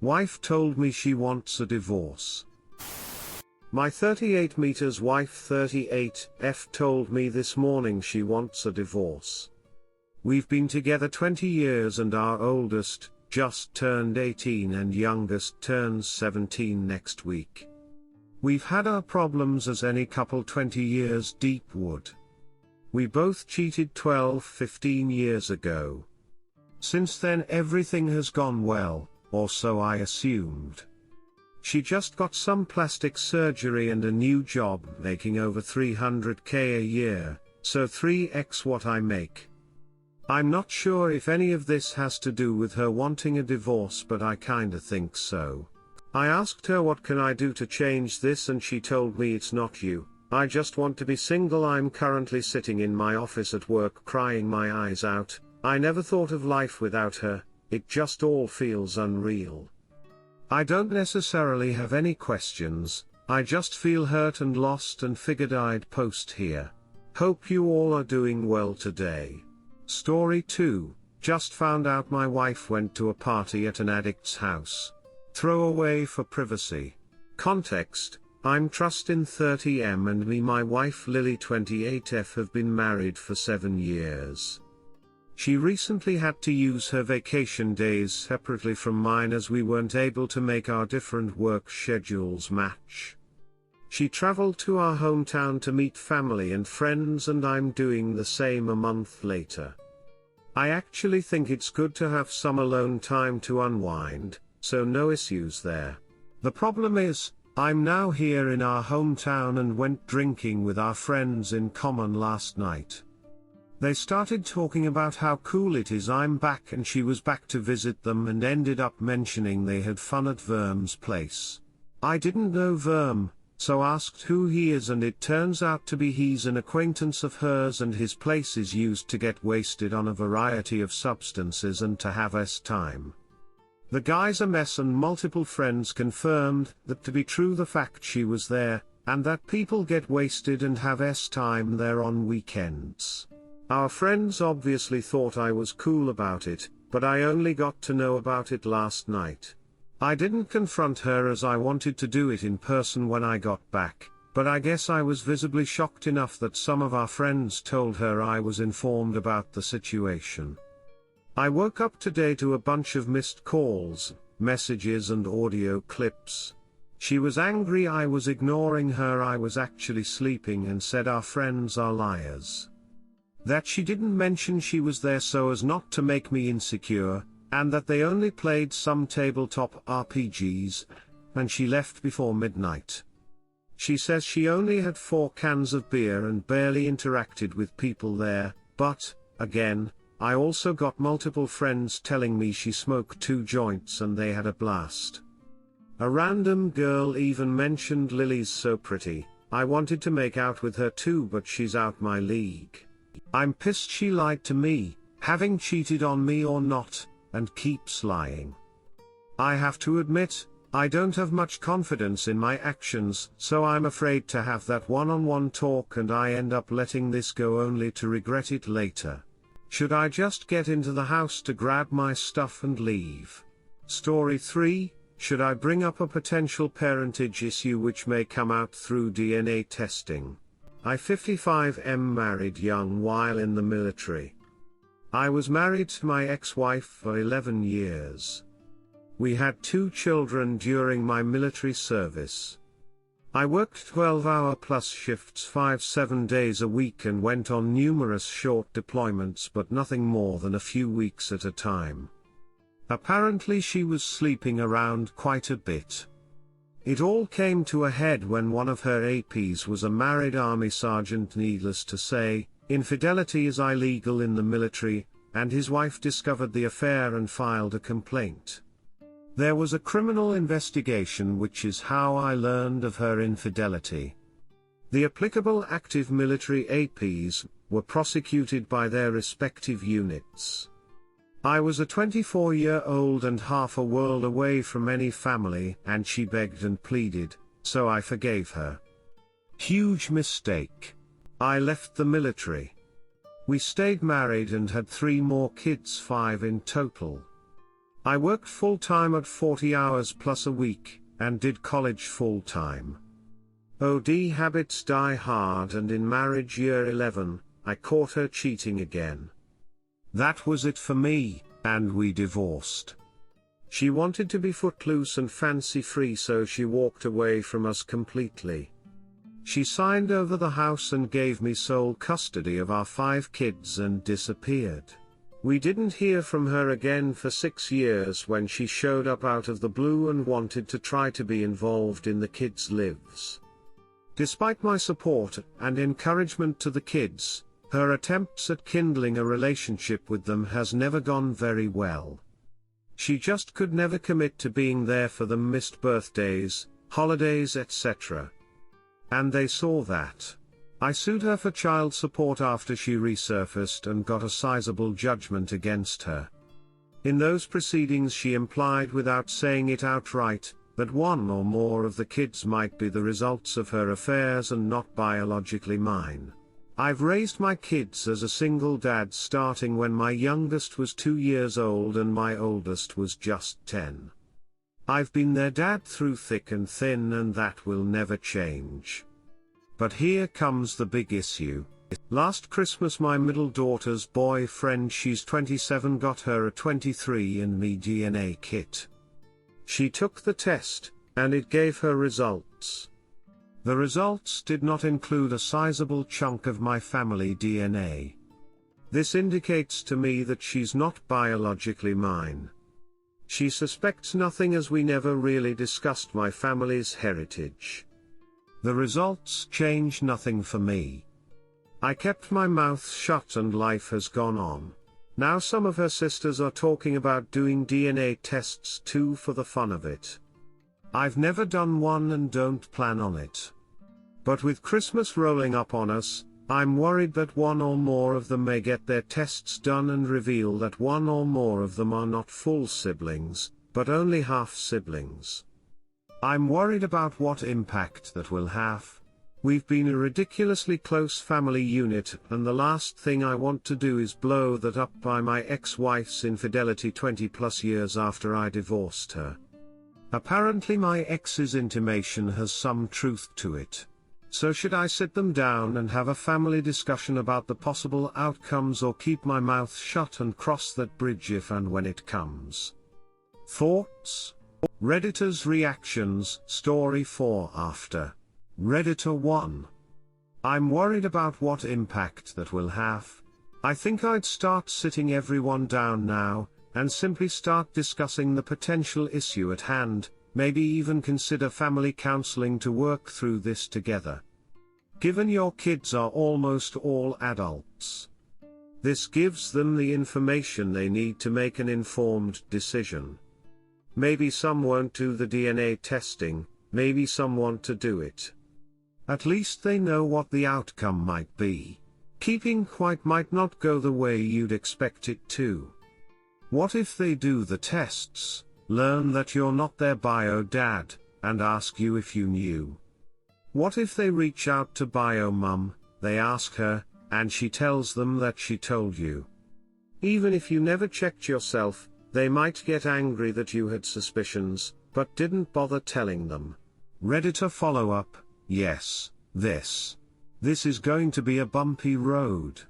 Wife told me she wants a divorce. My 38 meters wife 38F told me this morning she wants a divorce. We've been together 20 years and our oldest just turned 18 and youngest turns 17 next week. We've had our problems as any couple 20 years deep would. We both cheated 12-15 years ago. Since then everything has gone well, or so I assumed. She just got some plastic surgery and a new job making over $300K a year, so 3x what I make. I'm not sure if any of this has to do with her wanting a divorce, but I kinda think so. I asked her what can I do to change this and she told me it's not you, I just want to be single. I'm currently sitting in my office at work crying my eyes out. I never thought of life without her, it just all feels unreal. I don't necessarily have any questions, I just feel hurt and lost and figured I'd post here. Hope you all are doing well today. Story 2, just found out my wife went to a party at an addict's house. Throwaway for privacy. Context, I'm Trustin 30M and my wife Lily 28F have been married for 7 years. She recently had to use her vacation days separately from mine as we weren't able to make our different work schedules match. She traveled to our hometown to meet family and friends and I'm doing the same a month later. I actually think it's good to have some alone time to unwind, so no issues there. The problem is, I'm now here in our hometown and went drinking with our friends in common last night. They started talking about how cool it is I'm back and she was back to visit them and ended up mentioning they had fun at Verm's place. I didn't know Verm, so asked who he is and it turns out to be he's an acquaintance of hers and his place is used to get wasted on a variety of substances and to have time. The guy's a mess and multiple friends confirmed that to be true the fact she was there, and that people get wasted and have time there on weekends. Our friends obviously thought I was cool about it, but I only got to know about it last night. I didn't confront her as I wanted to do it in person when I got back, but I guess I was visibly shocked enough that some of our friends told her I was informed about the situation. I woke up today to a bunch of missed calls, messages and audio clips. She was angry I was ignoring her. I was actually sleeping and said our friends are liars. That she didn't mention she was there so as not to make me insecure, and that they only played some tabletop RPGs, and she left before midnight. She says she only had 4 cans of beer and barely interacted with people there, but, again, I also got multiple friends telling me she smoked 2 joints and they had a blast. A random girl even mentioned Lily's so pretty, I wanted to make out with her too but she's out my league. I'm pissed she lied to me, having cheated on me or not, and keeps lying. I have to admit, I don't have much confidence in my actions, so I'm afraid to have that one-on-one talk and I end up letting this go only to regret it later. Should I just get into the house to grab my stuff and leave? Story 3, should I bring up a potential parentage issue which may come out through DNA testing? I 55M married young while in the military. I was married to my ex-wife for 11 years. We had 2 children during my military service. I worked 12-hour plus shifts 5-7 days a week and went on numerous short deployments but nothing more than a few weeks at a time. Apparently she was sleeping around quite a bit. It all came to a head when one of her APs was a married army sergeant. Needless to say, infidelity is illegal in the military, and his wife discovered the affair and filed a complaint. There was a criminal investigation, which is how I learned of her infidelity. The applicable active military APs were prosecuted by their respective units. I was a 24-year-old and half a world away from any family, and she begged and pleaded, so I forgave her. Huge mistake. I left the military. We stayed married and had 3 more kids, 5 in total. I worked full-time at 40 hours plus a week, and did college full-time. OD habits die hard, and in marriage year 11, I caught her cheating again. That was it for me, and we divorced. She wanted to be footloose and fancy-free, so she walked away from us completely. She signed over the house and gave me sole custody of our 5 kids and disappeared. We didn't hear from her again for 6 years, when she showed up out of the blue and wanted to try to be involved in the kids' lives. Despite my support and encouragement to the kids, her attempts at kindling a relationship with them has never gone very well. She just could never commit to being there for them, missed birthdays, holidays, etc. And they saw that. I sued her for child support after she resurfaced and got a sizable judgment against her. In those proceedings she implied, without saying it outright, that one or more of the kids might be the results of her affairs and not biologically mine. I've raised my kids as a single dad, starting when my youngest was 2 years old and my oldest was just 10. I've been their dad through thick and thin, and that will never change. But here comes the big issue. Last Christmas my middle daughter's boyfriend, she's 27, got her a 23andMe DNA kit. She took the test, and it gave her results. The results did not include a sizable chunk of my family DNA. This indicates to me that she's not biologically mine. She suspects nothing, as we never really discussed my family's heritage. The results change nothing for me. I kept my mouth shut and life has gone on. Now some of her sisters are talking about doing DNA tests too, for the fun of it. I've never done one and don't plan on it. But with Christmas rolling up on us, I'm worried that one or more of them may get their tests done and reveal that one or more of them are not full siblings, but only half siblings. I'm worried about what impact that will have. We've been a ridiculously close family unit, and the last thing I want to do is blow that up by my ex-wife's infidelity 20 plus years after I divorced her. Apparently my ex's intimation has some truth to it. So should I sit them down and have a family discussion about the possible outcomes, or keep my mouth shut and cross that bridge if and when it comes? Thoughts? Redditors' reactions. Story 4 after. Redditor 1. I'm worried about what impact that will have. I think I'd start sitting everyone down now, and simply start discussing the potential issue at hand, maybe even consider family counseling to work through this together. Given your kids are almost all adults, this gives them the information they need to make an informed decision. Maybe some won't do the DNA testing, maybe some want to do it. At least they know what the outcome might be. Keeping quiet might not go the way you'd expect it to. What if they do the tests, learn that you're not their bio dad, and ask you if you knew? What if they reach out to bio mum, they ask her, and she tells them that she told you? Even if you never checked yourself, they might get angry that you had suspicions, but didn't bother telling them. Redditor follow-up. Yes, this is going to be a bumpy road.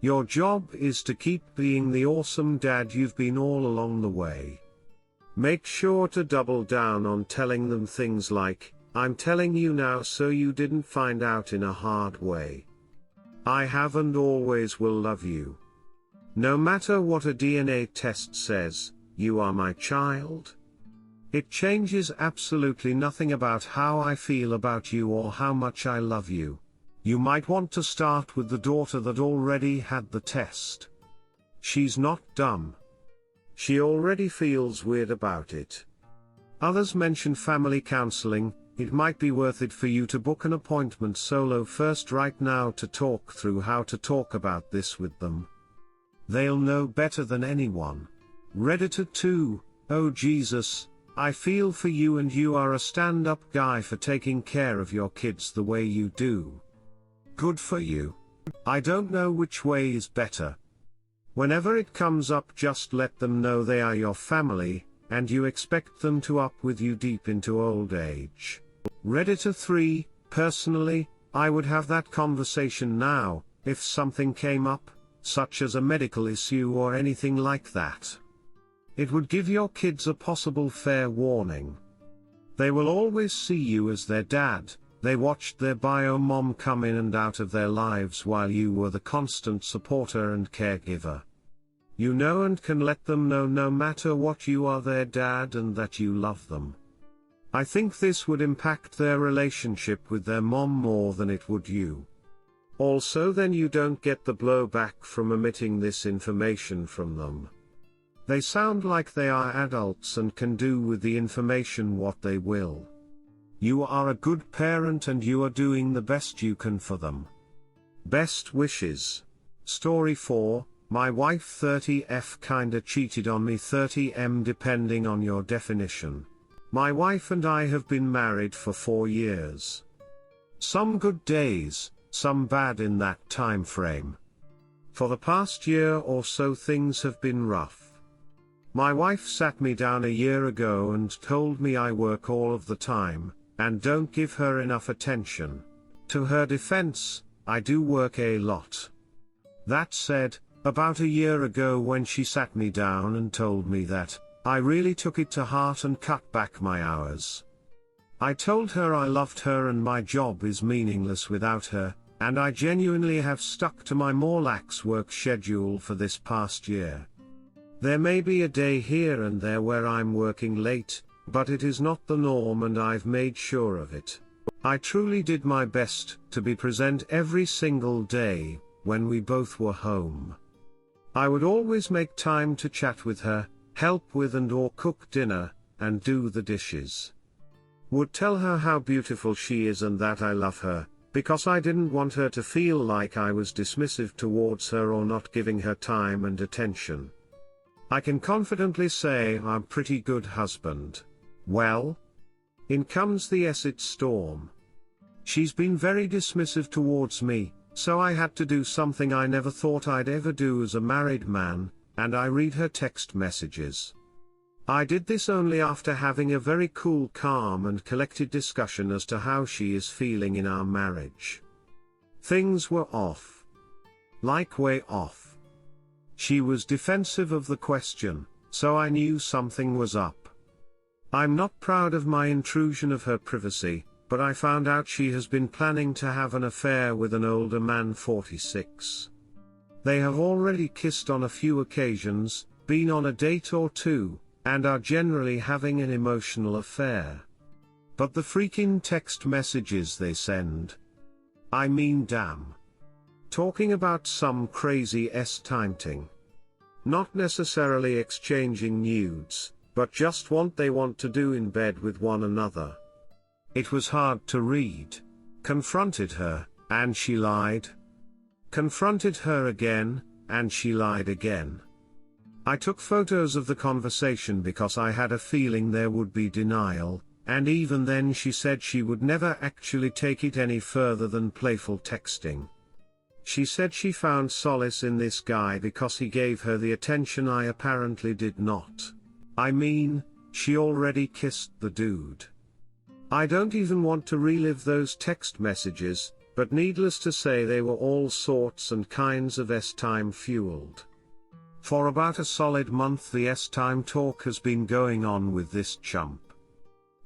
Your job is to keep being the awesome dad you've been all along the way. Make sure to double down on telling them things like, I'm telling you now so you didn't find out in a hard way. I have and always will love you. No matter what a DNA test says, you are my child. It changes absolutely nothing about how I feel about you or how much I love you. You might want to start with the daughter that already had the test. She's not dumb. She already feels weird about it. Others mention family counseling. It might be worth it for you to book an appointment solo first right now to talk through how to talk about this with them. They'll know better than anyone. Redditor 2, oh Jesus, I feel for you, and you are a stand-up guy for taking care of your kids the way you do. Good for you. I don't know which way is better. Whenever it comes up, just let them know they are your family, and you expect them to up with you deep into old age. Redditor 3, personally, I would have that conversation now, if something came up, such as a medical issue or anything like that. It would give your kids a possible fair warning. They will always see you as their dad. They watched their bio mom come in and out of their lives while you were the constant supporter and caregiver. You know and can let them know no matter what you are their dad and that you love them. I think this would impact their relationship with their mom more than it would you. Also, then you don't get the blowback from omitting this information from them. They sound like they are adults and can do with the information what they will. You are a good parent and you are doing the best you can for them. Best wishes. Story 4, my wife 30F kinda cheated on me 30M depending on your definition. My wife and I have been married for 4 years. Some good days, some bad in that time frame. For the past year or so things have been rough. My wife sat me down a year ago and told me I work all of the time, and don't give her enough attention. To her defense, I do work a lot. That said, about a year ago when she sat me down and told me that, I really took it to heart and cut back my hours. I told her I loved her and my job is meaningless without her, and I genuinely have stuck to my more lax work schedule for this past year. There may be a day here and there where I'm working late, but it is not the norm and I've made sure of it. I truly did my best to be present every single day, when we both were home. I would always make time to chat with her, help with and or cook dinner, and do the dishes. Would tell her how beautiful she is and that I love her, because I didn't want her to feel like I was dismissive towards her or not giving her time and attention. I can confidently say I'm a pretty good husband. Well, in comes the acid storm. She's been very dismissive towards me, so I had to do something I never thought I'd ever do as a married man, and I read her text messages. I did this only after having a very cool, calm and collected discussion as to how she is feeling in our marriage. Things were off. Like way off. She was defensive of the question, so I knew something was up. I'm not proud of my intrusion of her privacy, but I found out she has been planning to have an affair with an older man 46. They have already kissed on a few occasions, been on a date or two, and are generally having an emotional affair. But the freaking text messages they send. I mean damn. Talking about some crazy s-tinting. Not necessarily exchanging nudes, but just what they want to do in bed with one another. It was hard to read. Confronted her, and she lied. Confronted her again, and she lied again. I took photos of the conversation because I had a feeling there would be denial, and even then she said she would never actually take it any further than playful texting. She said she found solace in this guy because he gave her the attention I apparently did not. I mean, she already kissed the dude. I don't even want to relive those text messages, but needless to say they were all sorts and kinds of S-time fueled. For about a solid month the S-time talk has been going on with this chump.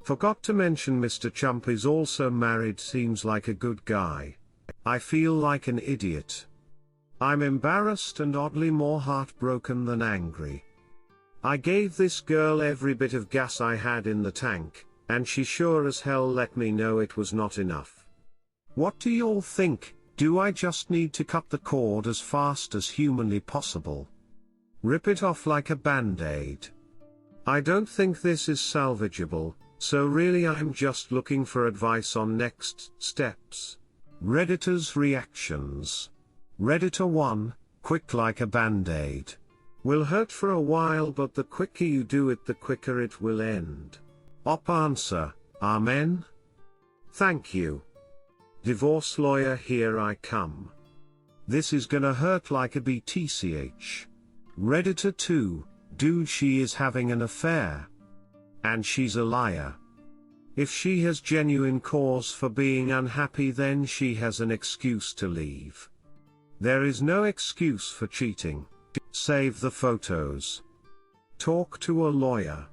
Forgot to mention Mr. Chump is also married, seems like a good guy. I feel like an idiot. I'm embarrassed and oddly more heartbroken than angry. I gave this girl every bit of gas I had in the tank, and she sure as hell let me know it was not enough. What do y'all think? Do I just need to cut the cord as fast as humanly possible? Rip it off like a band-aid? I don't think this is salvageable, so really I'm just looking for advice on next steps. Redditor's reactions. Redditor 1, quick like a band-aid. Will hurt for a while, but the quicker you do it the quicker it will end. Op answer, amen? Thank you. Divorce lawyer, here I come. This is gonna hurt like a BTCH. Redditor 2, dude, she is having an affair. And she's a liar. If she has genuine cause for being unhappy, then she has an excuse to leave. There is no excuse for cheating. Save the photos. Talk to a lawyer.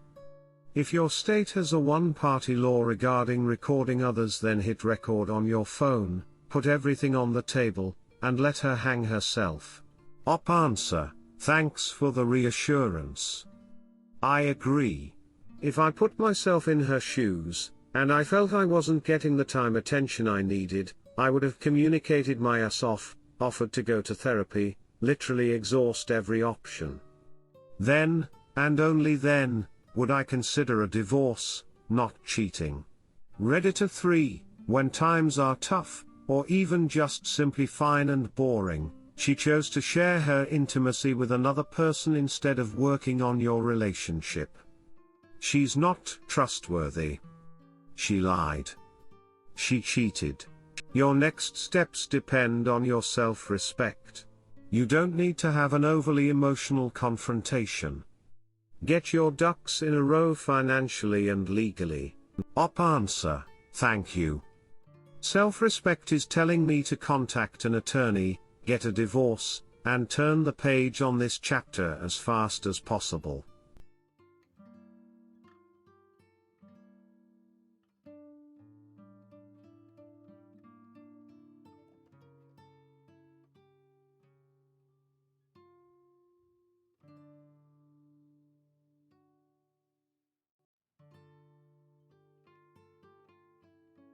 If your state has a one-party law regarding recording others, then hit record on your phone, put everything on the table, and let her hang herself. Op answer: thanks for the reassurance. I agree. If I put myself in her shoes, and I felt I wasn't getting the time attention I needed, I would have communicated my ass off, offered to go to therapy, literally exhaust every option. Then, and only then, would I consider a divorce, not cheating. Redditor 3, when times are tough, or even just simply fine and boring, she chose to share her intimacy with another person instead of working on your relationship. She's not trustworthy. She lied. She cheated. Your next steps depend on your self-respect. You don't need to have an overly emotional confrontation. Get your ducks in a row financially and legally. Op answer: thank you. Self-respect is telling me to contact an attorney, get a divorce, and turn the page on this chapter as fast as possible.